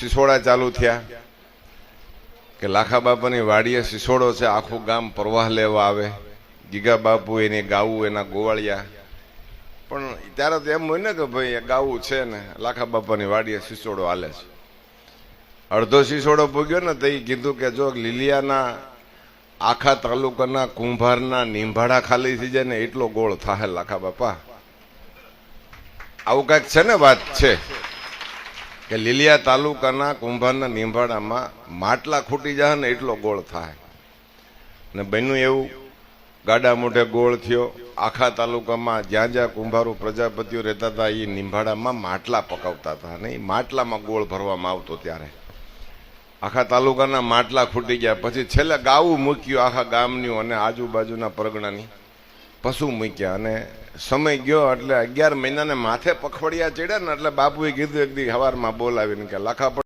સિસોડા ચાલુ થયા કે લાખા બાપાની વાડીએ સિસોડો છે, આખું ગામ પ્રવાહ લેવા આવે, ગીગા બાપુ એને ગાવું, એના ગોવાળિયા. પણ ત્યારે તો એમ હોય ને કે ભાઈ ગાવું છે ને લાખા બાપાની વાડીએ સિસોડો હાલે છે. અડધો સિસોડો પૂગ્યો ને તો એ કીધું કે જો લીલિયાના આખા તાલુકાના કુંભારના નિંભાડા ખાલી થઈ જાય ને એટલો ગોળ થાય લાખા બાપા. આવું કઈક છે ને વાત છે કે લીલિયા તાલુકાના કુંભારના નિંભાડામાં માટલા ખૂટી જાય ને એટલો ગોળ થાય. ને બન્યું એવું, ગાડા મોઢે ગોળ થયો. આખા તાલુકામાં જ્યાં જ્યાં કુંભારો પ્રજાપતિઓ રહેતા હતા એ નિંભાડામાં માટલા પકાવતા હતા અને એ માટલામાં ગોળ ભરવામાં આવતો. ત્યારે આખા તાલુકાના માટલા ખૂટી ગયા. પછી છેલ્લે ગાવું મૂક્યું આખા ગામનું અને આજુબાજુના પરગણાની પશુ મૂક્યા. અને સમય ગયો એટલે 11 મહિનાને માથે પખવડિયા ચડ્યા ને એટલે બાપુએ કીધું એક દી સવારમાં બોલાવીને કે લાખા